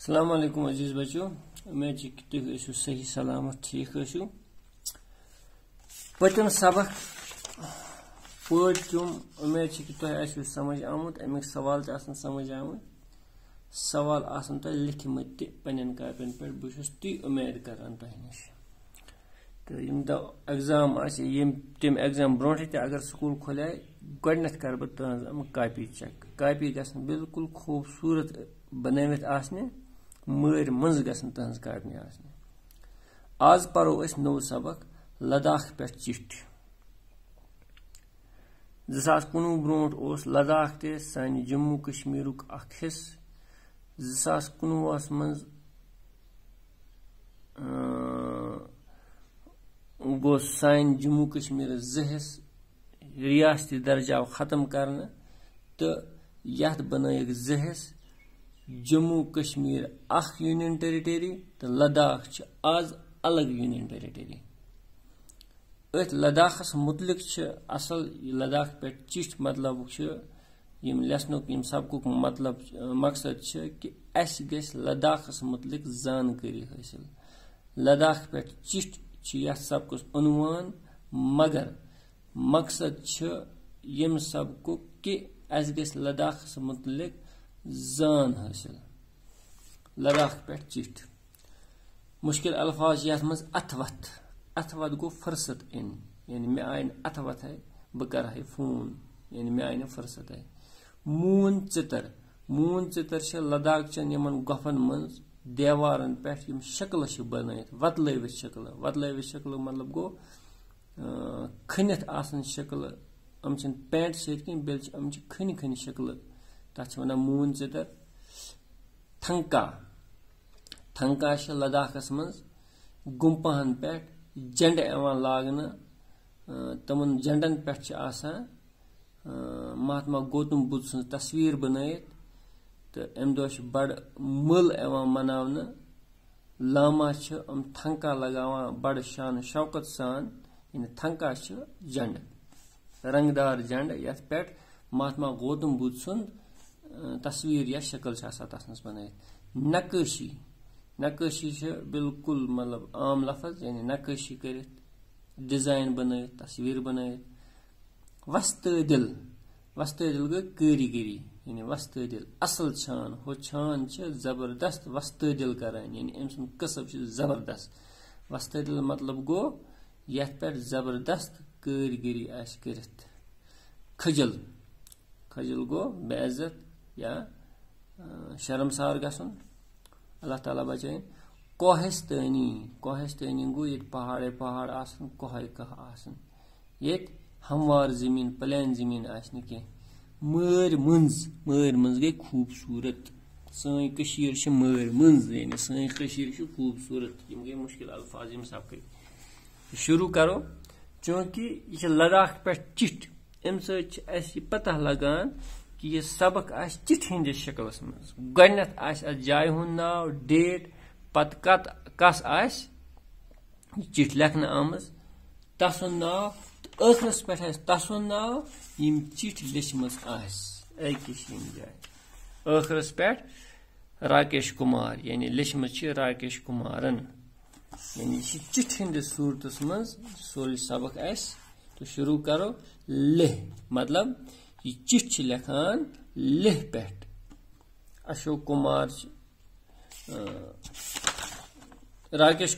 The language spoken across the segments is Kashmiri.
अस्सलाम वालेकुम अजीज बच्चों, उम्मीद है कि तुम ऐसो सही सलामत ठीक ऐसो। पतम सबक पढ़ तुम उम्मीद है कि तुम ऐसो समझ आमुत अमिक सवाल आसन समझ आमुत सवाल आसन तुम लिखमत पन्न कापन पे बहुत ती उम्मीद करान तुह नश तो यम द एग्जाम तम एग्जाम ब्रोट अगर स्कूल खोले गडनथ कर बह तुम कापी चेक कापी गसन बिल्कुल खूबसूरत बनवित आसने मर मंज गसन तुहज कापी आसने। आज परो अस नौ सबक लद्दाख पे चिट्ठी 2019 ब्रोट ओस लद्दाख ते सान जम्मू कश्मीरुक अख हिस्स 2019 मज गो सान जम्मू कश्मीर हिस्स रियासती दर्जा खत्म करने तो यथ बनयक हिस्स जम्मू कश्मीर अख यूनियन टेरिटरी तो लद्दाख आज अलग यूनियन टेरिटरी। अत लद्दाखस मुतलिक असल लद्दाख पे चिठ मतलब यम लेसनुक यम सबकुक मतलब मकसद कि अस गस लद्दाखस मुतलिक जानकारी हासिल। लद्दाख पे चिठ यथ सबकुस उन्वान मगर मकसद यम सबकुक कि अस गस लद्दाखस मुतलिक जान हासिल। लद्दाख पे चिठ मुश्किल अल्फाज यथ मज अथवत अथवत गो फुर्सत इन यानी मे आय अथवत है बह कर फोन यानी मे आय फुर्सत है। मून चितर लद्दाख चन यमन गफन मज देवारन पे शक्ल बनत वतलवित शक्ल मतलब गो खनित आसन शक्ल अम पेंट सम खनि खनि शक्ल तथ वन मून चितर। थंका लद्दाखस मज गुम्पहन पे झंड लागना तमन झंडन पे महात्मा गौतम बुद्ध सं तस्वीर बनयत तो अम दो बड़ मल मनावना लामा थंका लगावा बड़ शान शौकत सान यानी थंका झंड रंगदार झंड यथ पे महात्मा गौतम बुद्ध सं तस्वीर या शक्ल तस बनयत। नक्काशी बिल्कुल मतलब आम लफज यानी नक्काशी कर डिजाइन बनयत तस्वीर बनयत। वस्तदिल गई कारीगरी यानी वस्तदिल असल छान हो छान जबरदस्त वस्तदिल करान यानी अम सुन कसब जबरदस्त। वस्तदिल मतलब गो यथ पे जबरदस्त कारीगरी आस करित। खजल गो बेइज्जत या शर्मसार गसन अल्लाह ताला बचाए। कोहिस्तानी गो ये पहाड़ आसन कोहे कह आसन ये हमवार जमीन प्लेन जमीन आसन कह। मर मंज गई खूबसूरत सन कशीर मर मंज यानी सन कशीर खूबसूरत यम गई मुश्किल अल्फाज यम सब शुरू करो चूंकि यह लद्दाख पे चिठ अम सह पता लगान कि यह सबक आस चिठ हंदिस शक्लस मज गडनथ आस जाय हुंद नाव डेट पत कस आस चिठ लेखन आमज तसुन नाव आखरस पे तसुन नाव यम चिठ लिचमज आस अकिस जाय आखरस पे राकेश कुमार यानी लिचमज राकेश कुमारन यानी चिठ हंदिस सूरतस मज सोल सबक आस। तो शुरू करो लेह मतलब ये चिठ लेखान लेह पे। अशोक कुमार राकेश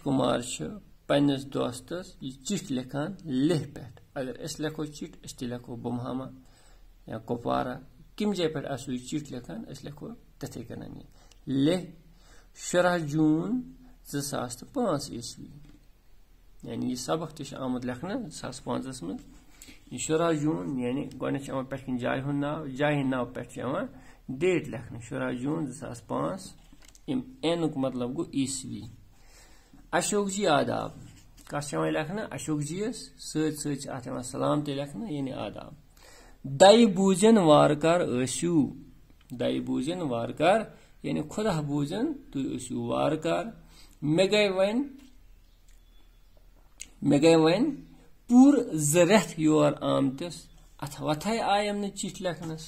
कुमार पन्नस दोस्तस ये चिठ लेखान लेह पे। अगर अस लेखो चिठ अस लेखो बुमहामा या कुपवारा किम जाय पे आसो ये चिठ लेखान अस लेखो तथे कनान लेह 17 जून 2005 ईस्वी यानी ये सबक तह आमद लेखना 2005 मज 17 जून यानी गो पे जाय नाव पे डेट लेखना 17 जून 2005 एनुक मतलब गो ईस्वी। अशोक जी आदाब कस लेखना अशोक जी सत सलाम ते लेखना यानी आदाब। दय बूजन वारकार यानी खुदा बूजन तु वारकार मे गई वन पूर जरथ योर आमतस अथ वथाय आयम न चिठ लेखनस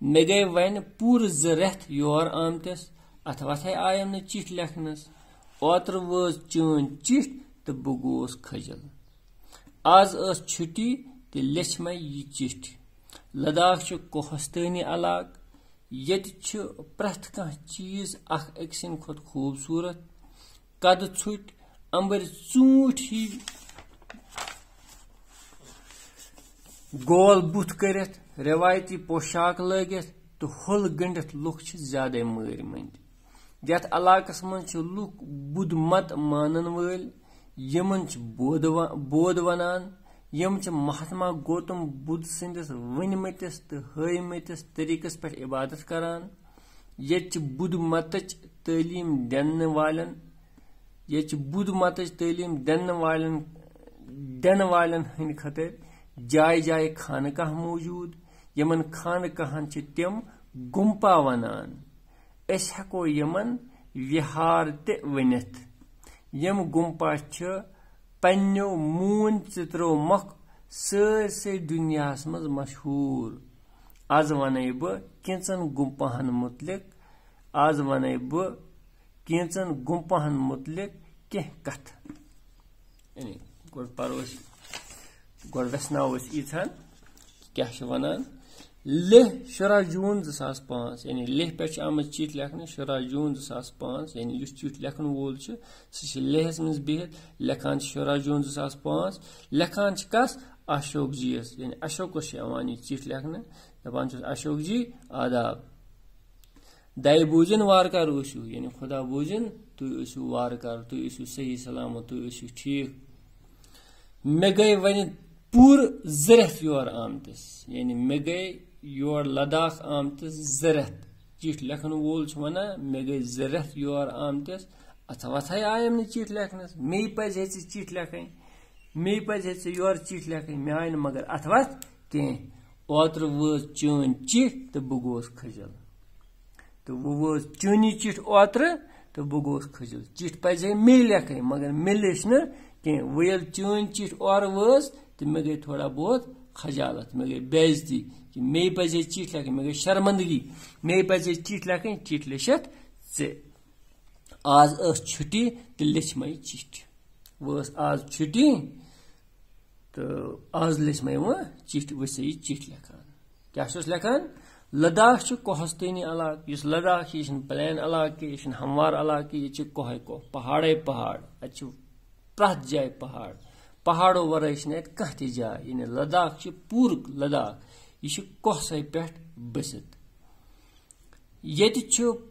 मे गई वन पूर 2 रेत योर आमतिस अथ वथे आयम न चिठ लेखनस ओत्र वज चन चिठ तो बह गोस खजल आज छुट्टी तो लेछ मे यह चिठ लद्दाख कोहस्तानी इलाक ये प्रथ कह चीज अक्सिन खुद खूबसूरत कद छुट अंबर चूट ही गोल बुथ करित रवायती पोशाक लगित तो हुल गंडित लुक ज्यादा मर मंद यथ इलाकस मज लुक बुध मत मानन वल यमन बोध वनान यम महात्मा गौतम बुद्ध संदिस वनमतिस तो हयमतिस तरीकस पे इबादत करान ये बुद्ध मत तालीम दिन वालन ये बुद्ध मत तालीम दिन वालन हंद खतर जाय जाय खानकाह मौजूद यमन खानकाहन तिम गुम्पा वनान अस हेको यमन विहार ते वनित यम गुम्पा पन्नो मून चित्रो मख सरसे दुनियास मज मशहूर आज वन बह कैंचन गुम्पाहन मुतलिक आज वन बह कैंचन गुम्पाहन मुतलिक कह कथ गो परो गो वेसनाव ईथान क्या वनान लेह 10 जून 2005 यानी लेह पे आम चिठ लेखन 10 जून 2005 यानी चिठ लेखन वोल सह लेहस मज बिहित लेखान 10 जून 2005 लेखान कस अशोक जी यानी अशोकस यह चिठ लेखन दपान अशोक जी आदाब दय बूजन वारकार ऊसू यानी खुदा बूजन तुम ऊसू वारकार तुम ऊसू सही सलामत तुम ऊसू ठीक मे गई वन पूर 2 रेत योर आमतिस यानी मे गई योर लद्दाख आमतिस 2 रेत चिठ लेखन वोल वना मे गई 2 रेत योर आमतिस अथ वथे आयम न चिठ लेखनस मे पज चिठ लेखन मे पज योर चिठ लेखन मे आय मगर अथ वथ कह ओत्र वज चन चिठ तो बह गोस खजल तो वह वज चनी चिठ ओत्र तो बह गोस खजल चिठ पज मे लेखन मगर मे लेच न कह वो ये चन चिठ और वज तो मे गई थोड़ा बहुत खजालत मे गई बेइज्जती कि मे पजे चिठ लेखन मे गई शर्मंदगी मे पजे चिठ लेखन चिठ लेशत से आज छुट्टी तो लेच मे चिठ वो आज छुट्टी तो आज लेच मे वो चिठ वही चिठ लेखान क्या लेखान लद्दाख कोहस्तानी इलाक इस लद्दाख यह प्लेन इलाक यह हमवार इलाक ये कोह कोह पहाड़े पहाड़ अत प्रथ जाय पहाड़ पहाड़ों वराय कह जाय यानी लद्दाख पूर लद्दाख यह कोहसै पे बसित ये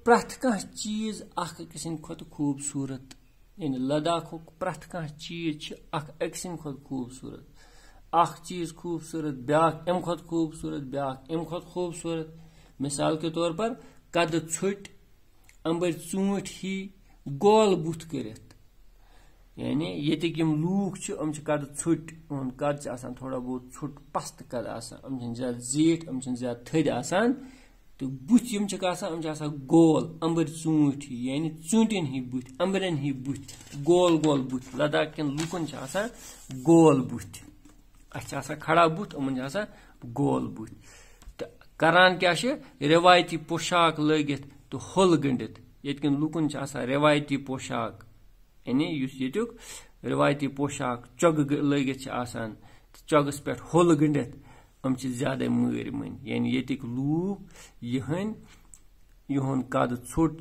प्रथ कह चीज अक्सिन खुद खूबसूरत यानी लद्दाख प्रथ कह चीज अक्सिन खुद खूबसूरत अख चीज खूबसूरत ब्याक अम खुद खूबसूरत ब्याक अम खुद खूबसूरत मिसाल के तौर पर कद छुट अंबर चूट ही गोल बुथ करित यानी ये लूक कद छुट कद थोड़ा बहुत छुट पस्त कद ज्यादा जीठ ज्यादा थद आसान तो बुथ गोल अंबर चूट ही यानी चूटन ही बुथ अंबरन ही बुथ गोल गोल बुथ लद्दाख कन लूकन गोल बुथ अ खड़ा बुथ उमन गोल बुथ तो करान क्या रिवायती पोशाक लगित तो हुल गंडित ये लूकन रिवायती पोशाक यानी युक रिवायती पोशाक चग लगित चगस पे हुल गंडित हम ज्यादा मर मन यानी ये लूक यहन कद छोट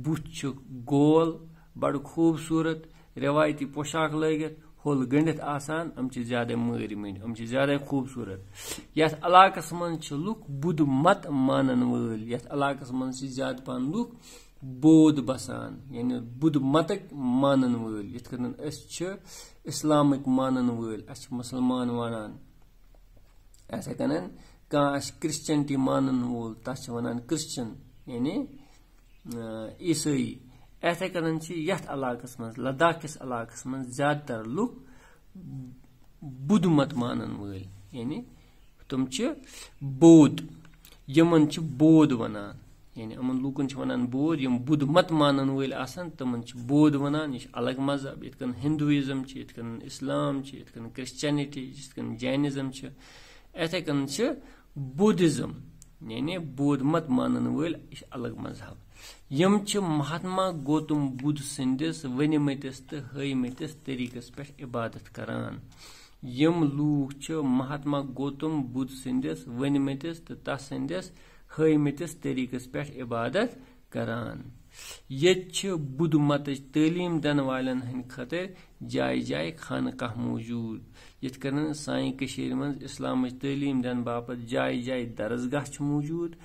बुथ गोल बड़ खूबसूरत रिवायती पोशाक लगित हुल गंडित हम ज्यादा मर मन हम ज्यादा खूबसूरत यथ इलाकस मज लुक बुद्ध मत मानन वल यथ इलाकस मज ज्यादा पहन लुक बौद्ध बसान यानी बुद्ध मतक मानन वल यथ कन इस्लामिक मानन वल मुसलमान वनान ऐसे कन कह क्रिश्चियनिटी मानन वोल तस वनान क्रिश्चियन यानी ईसाई ऐसे कन यथ इलाकस मज लद्दाख किस इलाकस मज ज्यादातर लुक बुद्ध मत मानन वल यानी तुम बौद्ध यमन बौद्ध वनान यानी अमन लूकन वनान बौद्ध यम बुद्ध मत मानन वल तमन बौद्ध वनान यह अलग मजहब यथ कन हिंदुइज्म यथ कन इस्लाम यथ कन क्रिश्चियनिटी यथ कन जैनिज्म ऐसे कन बुद्धिज्म यानी बौद्ध मत मानन वल अलग मजहब यम महात्मा गौतम बुद्ध संदिस वनमतिस तो हयमतिस तरीकस पे इबादत करान यम लूक महात्मा गौतम बुद्ध संदिस वनमतिस तो तस संदिस हयमतिस तरीकस पे इबादत करान ये बुद्ध मत तालीम दिन वालन हंद खतर जाय जाय खानकाह मौजूद यथ कन साइन कशीर मज इस्लाम तालीम दिन बापत जाय जाय दरसगाह मौजूद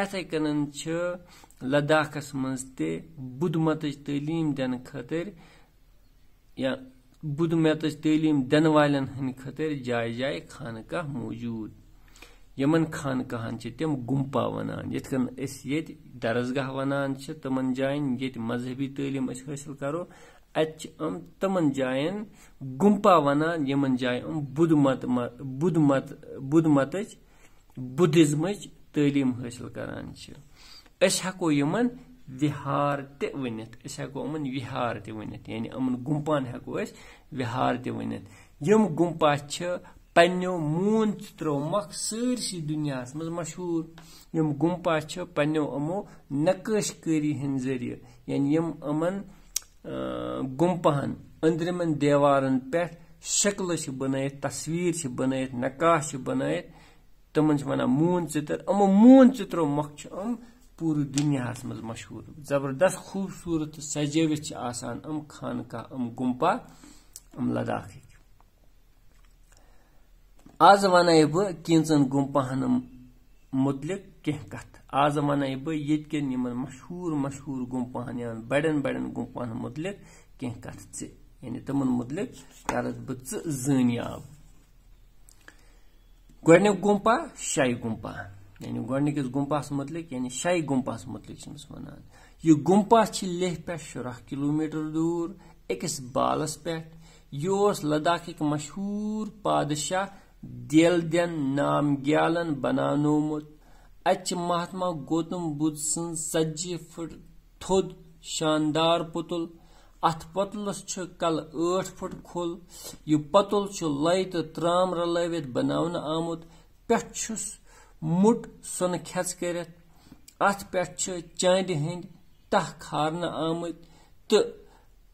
ऐसे कन लद्दाखस मज ते बुद्ध मत तालीम दिन खतर या बुद्ध मत तालीम दिन वालन हंद खतर जाय जाय खानकाह मौजूद यमन खानकाहन तम गुम्पा वनान यथ कन ये दरसगाह वनान तमन जायन ये मजहबी तालीम हासिल करो तमन जायन गुम्पा वनान यमन जाय बुद्ध मत बुद्धिज्म तालीम हासिल करान हको यमन विहार ते वनित हको अमन विहार ते वनित यानी अमन गुम्पान हको विहार ते वनित यम गुम्पा पन्नो मून चित्रो मख सरसी दुनिया मज मशहूर यम गुम्पा पन्नो अमो नक्काशकारी हंद जरिए यानी यम अमन गुम्पहन अंदरमन देवारन पे शक्ल बनायत तस्वीर बनायत नक्काश बनायत तमन वन मून चित्र अमो मून चित्रो मख अम पूरे दुनिया मज मशहूर जबरदस्त खूबसूरत सजवित आसान अम खानका अम गुम्पा अम लद्दाख आज वन बह कैंचन गुम्पाहन मुतलिक कह कथ आज वन बह ये मशहूर मशहूर गुम्पाहन या बड़न बड़न गुम्पाहन मुतलिक कह कथ यानी तमन मुतलिक कर बह जानियाब गोडनिक गुम्पा शाही गुम्पा यानी गोडनिकस गुम्पास मुतलिक यानी शाही गुम्पास मुतलिक वनान यह गुम्पा लेह पे 10 किलोमीटर दूर अकिस बालस पे यह लद्दाख मशहूर पादशाह देलदन नाम ग्यालन बनानोमुत अच महात्मा गौतम बुद्ध सन 40 फुट थोद शानदार पुतुल अथ पतुलस कल 8 फुट खोल यह पतुल लय तो त्राम रलवित बनावन आमुत पेछ मुट सुन खेच कर अथ पे चांद हंद तह खारन आमत तो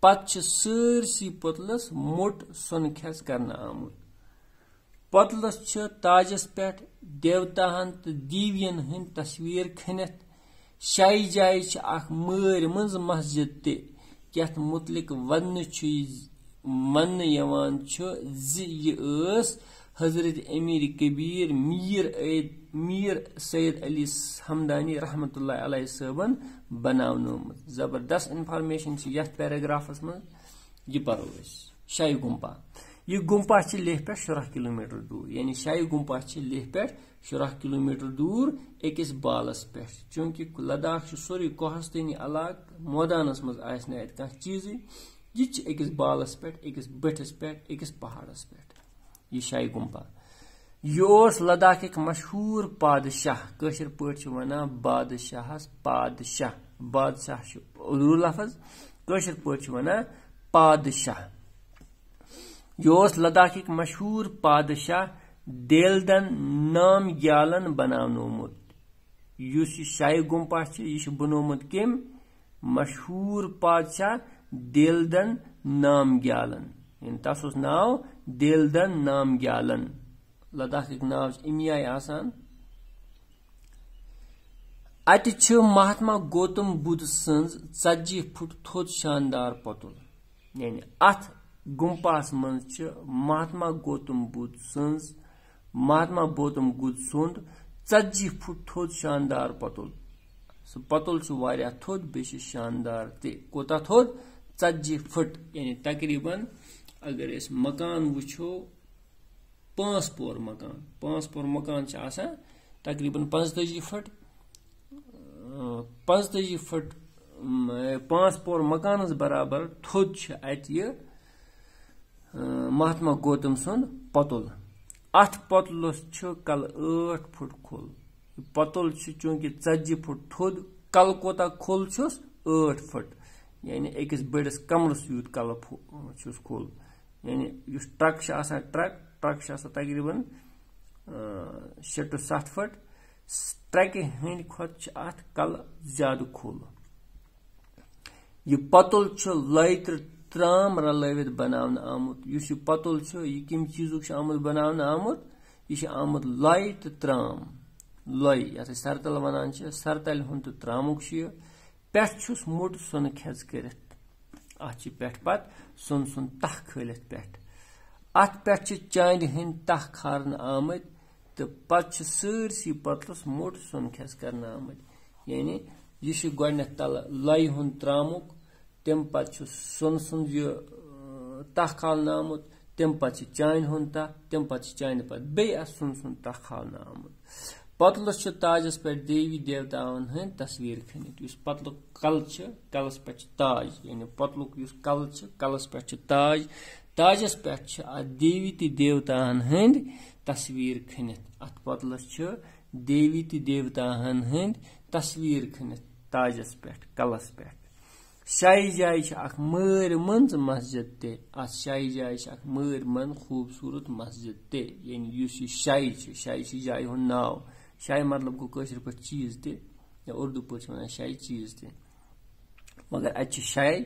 पत सरसी पतलस मुट सुन खेच कर आमुत पतलस ताजस पे देवताहन तो दीवियन हंद तस्वीर खनित शाई जाय मर मज मस्जिद तथ मुतलिक वन हजरत अमीर कबीर मीर सैयद अली हमदानी रहमतुल्लाह अलैहि सबन बनावनोमुत जबरदस्त इंफॉर्मेशन यथ पैराग्राफस मज यह परो शाही गुम्पा यह गुम्पा लेह पे 10 किलोमीटर दूर यानी शाही गुम्पा लेह पे 10 किलोमीटर दूर अकिस बालस पे चूंकि लद्दाख सोरी कोहस्तनी इलाक मैदानस मज कह चीज यह अकिस बालस पे अकिस बठिस पे अकिस पहाड़स पे यह शाही गुम्पा यह लद्दाख मशहूर पादशाह कशर पे वन बादशाहस पादशाह बादशाह उर्दू लफज कशर पे वन पादशाह यह लद्दाख मशहूर पादशाह देलदन नाम ग्यालन बनावनोमुत युस शाही गुम्पा यह बनोमुत कम मशहूर पादशाह देलदन नाम ग्यालन यानी तस नाव देलदन नाम ग्यालन लद्दाख नाव अमी आय आसान अत महात्मा गौतम बुद्ध सन्ज 40 फुट थोद शानदार पतुल यानी अथ गुम्पास मज महात्मा गौतम बुद्ध सुंद 40 फुट थोद शानदार पतुल सह पतुल वारिया थोद बे शानदार कोता थोद 40 फुट यानी तकरीबन अगर इस मकान वुछो 5 पोर मकान तकरीबन 45 फुट 5 पोर मकान बराबर थोद अत महात्मा गौतम सुंद पतुल अथ पतुलस कल 8 फुट खोल पतुल चूंकि 40 फुट थोद कल कोता खोल 8 फुट यानी अकिस बड़िस कमरस यूत कल खोल यानी ट्रक तकरीबन 6 to 7 फुट ٹرکہِ ہٕنٛدۍ کھۄتہٕ چھِ اتھ کلہٕ زیادٕ کھوٚل یہِ پتُل چھُ لۄیہِ تہٕ ترام رلٲوِتھ بناونہٕ آمُت یُس یہِ پتُل چھُ یہِ کمہِ چیٖزُک چھُ آمُت بناونہٕ آمُت یہِ چھُ آمُت لۄیہِ تہٕ ترام لۄیہِ یتھ أسۍ سرتل ونان چھِ سرتلہِ ہُنٛد تہٕ ترامُک چھُ یہِ پٮ۪ٹھ چھُس موٚٹ سۄنہٕ کھٮ۪ژ کٔرِتھ اتھ چھِ پٮ۪ٹھ پتہٕ سۄن تہ کھٲلِتھ پٮ۪ٹھ اتھ پٮ۪ٹھ چھِ چاندِ ہٕنٛدۍ تہ کھارنہٕ آمٕتۍ تہٕ پتہٕ چھِ سٲرسٕے پتلس موٚٹ سۄن کھٮ۪ژ کرنہٕ آمٕتۍ یعنی یہِ چھُ گۄڈٕنیتھ تلہٕ لۄیہِ ہُنٛد ترامُک تمہِ پتہٕ چھُ سۄنہٕ سُنٛد یہِ تہ کھالنہٕ آمُت تمہِ پتہٕ چھِ چاندِ ہُنٛد تہ تمہِ پتہٕ چھِ چاندِ پتہٕ بیٚیہِ اتھ سۄنہٕ تہ کھالنہٕ آمُت پتلس چھُ تاجس پٮ۪ٹھ دیوی دیوتاون ہٕنٛدۍ تصویر کھٔنِتھ یُس پتلُک کلہٕ چھُ کلس پٮ۪ٹھ چھُ تاج یعنی پتلُک یُس کلہٕ چھُ کلس پٮ۪ٹھ چھُ تاج تاجس پٮ۪ٹھ چھِ اتھ دیوی تہٕ دیوتاہن ہٕنٛدۍ تصویر کھٔنِتھ اتھ پتلس چھُ دیوی تہٕ دیوتاہن ہٕنٛدۍ تصویر کھٔنِتھ تاجس پٮ۪ٹھ کلس پٮ۪ٹھ شاہی جایہِ چھِ اکھ مٲرۍ منٛز مسجد تہِ اتھ شاہی جایہِ چھِ اکھ مٲرۍ منٛز خوٗبصوٗرت مسجد تہِ یعنی یُس یہِ شاہی چھِ جایہِ ہُنٛد ناو شاہی مطلب گوٚو کٲشِر پٲٹھۍ چیٖز تہِ یا اردو پٲٹھۍ چھِ ونان شاہی چیٖز تہِ مگر اتہِ چھِ شاہی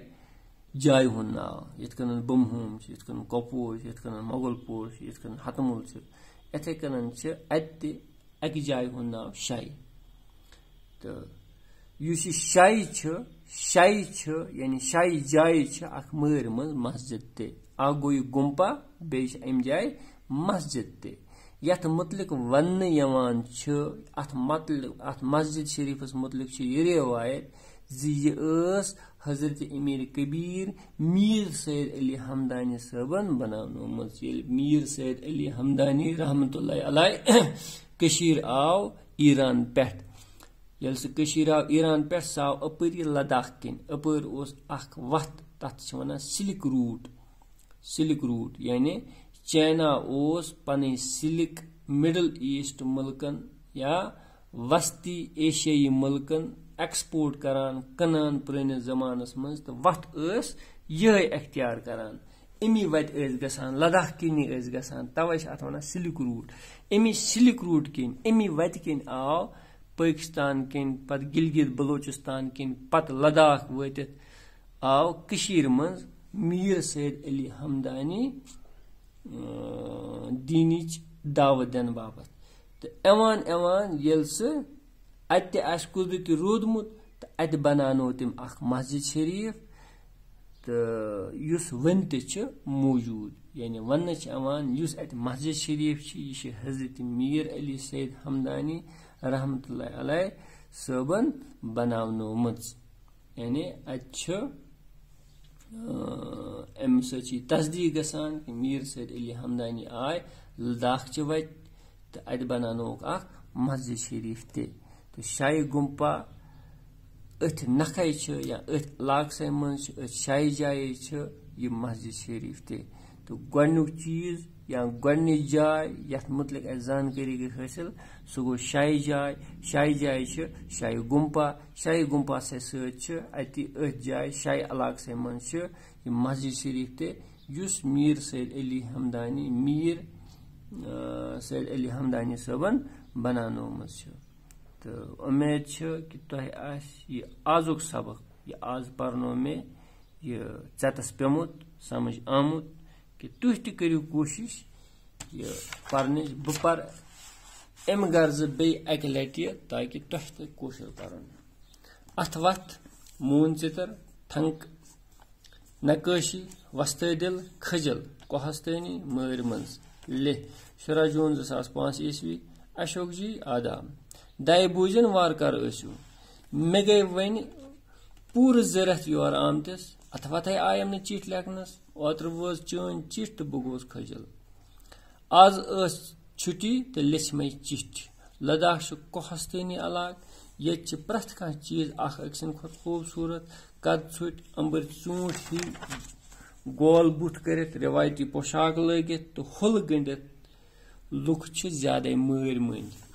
جایہِ ہُنٛد ناو یِتھ کٔنۍ بُمہوم چھِ یِتھ کٔنۍ کۄپوور چھِ یِتھ کٔنۍ مۄغل پوٗر چھِ یِتھ کٔنۍ ہتمُل چھِ یِتھے کٔنۍ چھِ اتہِ تہِ اکہِ جایہِ ہُنٛد ناو شاہی تہٕ یُس یہِ شاہی چھُ یعنی شاہی جایہِ چھِ اکھ مٲرۍ منٛز مسجد تہِ اکھ گوٚو یہِ گُمپا بیٚیہِ چھِ امہِ جایہِ مسجد تہِ یتھ متعلق وننہٕ یِوان چھُ اتھ مسجد شریٖفس متعلق چھِ یہِ رِوایت زِ یہِ ٲس حضرت امیر کبیٖر میٖر سید علی ہمدانی صٲبن بناونٲومٕژ ییٚلہِ میٖر سید علی ہمدانی رحمتہ اللہ علیہ کٔشیٖر آو ایران پٮ۪ٹھ ییٚلہِ سُہ کٔشیٖر آو ایران پٮ۪ٹھ سُہ آو اپٲری لداخ کِنۍ اپٲرۍ اوس اکھ وتھ تتھ چھِ ونان سِلک روٗٹ یعنی چاینا اوس پنٕنۍ سِلک مڈل ایسٹ مُلکن یا وسطی ایشیٲیی مُلکن ایکسپورٹ کران کٕنان پرٲنِس زمانس منٛز تہٕ وتھ ٲس یِہے اختیار کران امی وتہِ ٲسۍ گژھان لداخ کِنی ٲسۍ گژھان توے چھِ اتھ ونان سِلک روٗٹ امی سِلک روٗٹ کِنۍ امی وتہِ کِنۍ آو پٲکستان کِنۍ پتہٕ گلگت بلوچستان کِنۍ پتہٕ لداخ وٲتِتھ آو کٔشیٖر منٛز میٖر سید علی ہمدانی دیٖنٕچ دعوت دِنہٕ باپتھ تہٕ یِوان ییٚلہِ سُہ اتہِ تہِ آسہِ قُدرتی روٗدمُت تہٕ اتہِ بناونوو تٔمۍ اکھ مسجد شریٖف تہٕ یُس وُنہِ تہِ چھُ موٗجوٗد یعنی وننہٕ چھِ یِوان یُس اتہِ مسجد شریٖف چھِ یہِ چھِ حضرت میٖر علی سید ہمدانی رحمتہ اللہ علیہ صٲبن بناونٲومٕژ یعنی اتہِ چھُ امہِ سۭتۍ چھِ تصدیٖق گژھان کہِ میٖر سید علی ہمدانی آے لداخچہِ وتہِ تہٕ اتہِ بناونووُکھ اکھ مسجد شریٖف تہِ تہٕ شاہی گُمپا أتھۍ نکھے چھِ یا أتھۍ علاقسٕے منٛز چھِ أتھۍ شاہی جایے چھِ یہِ مسجد شریٖف تہِ تہٕ گۄڈنیُک چیٖز یا گۄڈنِچ جاے یتھ متعلق اسہِ زانکٲری گٔے حٲصِل سُہ گوٚو شاہی جاے چھِ شاہی گُمپا سۭتۍ چھِ اَتہِ أتھۍ جایہِ شاہی علاقسٕے منٛز چھِ یہِ مسجد شریٖف تہِ یُس میٖر سید علی ہمدانی صٲبن بناونومٕژ چھِ تہٕ اُمید چھِ کہِ تۄہہِ آسہِ یہِ آزُک سبق یہِ آز پرنو مےٚ یہِ ژٮ۪تس پیوٚمُت سمجھ آمُت کہِ تُہۍ تہِ کٔرِو کوٗشِش یہِ پرنٕچ بہٕ پرٕ امہِ غرضہٕ بیٚیہِ اکہِ لٹہِ تاکہِ تۄہہِ تہِ کٲشُر پرُن اتھ وتھ موٗن ژِتر تھنک نقٲشی وستٲے دِل کھٔجل کوہستٲنی مٲرۍ منٛز لیٚکھ 16 جوٗن 2005 عیسوی اشوک جی آداب دَے بوٗزِن وارٕ کار ٲسِو مےٚ گٔے وۄنۍ پوٗرٕ ضرورت یور آمتِس اتھ وتھے آیم نہٕ چِٹھۍ لیکھنس اوترٕ وٲژ چٲنۍ چِٹھ تہٕ بہٕ گوس کھٔجل آز ٲس چھُٹی تہٕ لیٚچھ مےٚ چِٹھۍ لداخ چھُ کوہستٲنی علاقہٕ ییٚتہِ چھِ پرٛٮ۪تھ کانٛہہ چیٖز اکھ أکۍ سٕنٛدِ کھۄتہٕ خوٗبصوٗرت قد ژھُٹۍ امبٕرۍ ژوٗنٛٹھۍ ہِوۍ گول بُتھ کٔرِتھ رِوایتی پوشاک لٲگِتھ تہٕ ہُلہٕ گٔنڈِتھ لُکھ چھِ زیادے مٲرۍ مٔنٛدۍ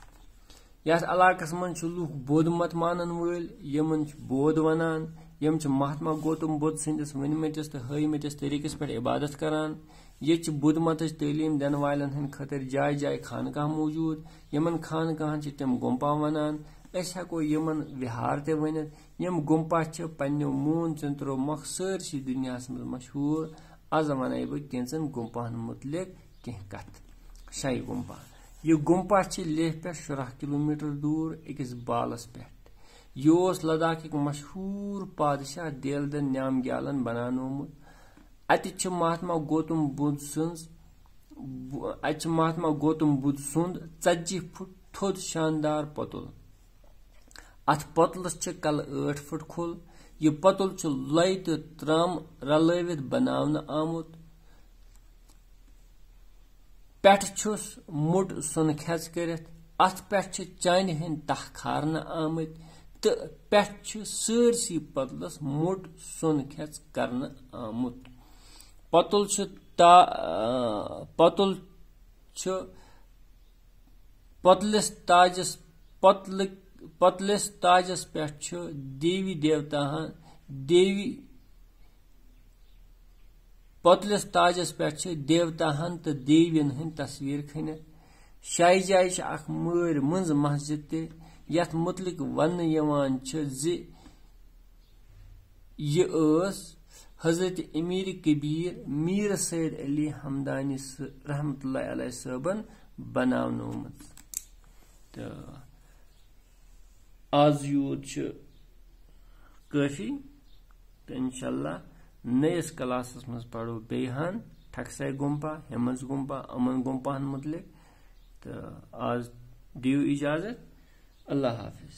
یتھ علاقس منٛز چھِ لُکھ بود مت مانن وٲلۍ یِمن چھِ بود ونان یِم چھِ مہاتما گوتم بدھ سٕنٛدِس ؤنمٕتِس تہٕ ہٲومٕتِس طٔریٖقس پٮ۪ٹھ عبادت کران ये बुद्ध मत तलीम दिन वालन हंद खतर जाय जाय खानकाह मौजूद यमन खानकाहन तम गुम्पा वनान हको यमन विहार ते वनित यम गुम्पा पन्नो मून चंत्रो मख सरसी दुनिया मज मशहूर आज वन बह कैंचन गुम्पाहन मुतलिक कह कत शाही गुम्पा यह गुम्पा लेह पे 16 किलोमीटर दूर अकिस बालस पे यह लद्दाख मशहूर पादशाह देलदन न्यामग्यालन बनानोमुत अत महात्मा गौतम बुद्ध सुंद 40 फुट थोद शानदार पतुल अत पतलस कल 8 फुट खुल यह पतुल लय तो त्रम रलवित बनावन आमुत पेठुस मुट सुन खेच करित अत पे चान हंद तह खारन आमत तो पेठ सरसी पतलस मुट सुन खेच करन आमुत पतलिस ताजस पे देवी देवताहन पतलिस ताजस पे देवताहन तो देवियन हंद तस्वीर खनित शाही जाय मर मंज मस्जिद ते यथ मुतलिक वन हजरत अमीर कबीर मीर सैयद अली हमदानी रहमतुल्लाह अलैह सबन बनावनोमुत तो आज यूत काफी तो इंशाल्लाह नयस क्लासस मज पढ़ो बेहान ठकसाई गुम्पा हेमस गुम्पा अमन गुम्पाहन मुतलिक तो आज दियो इजाजत अल्लाह हाफिज।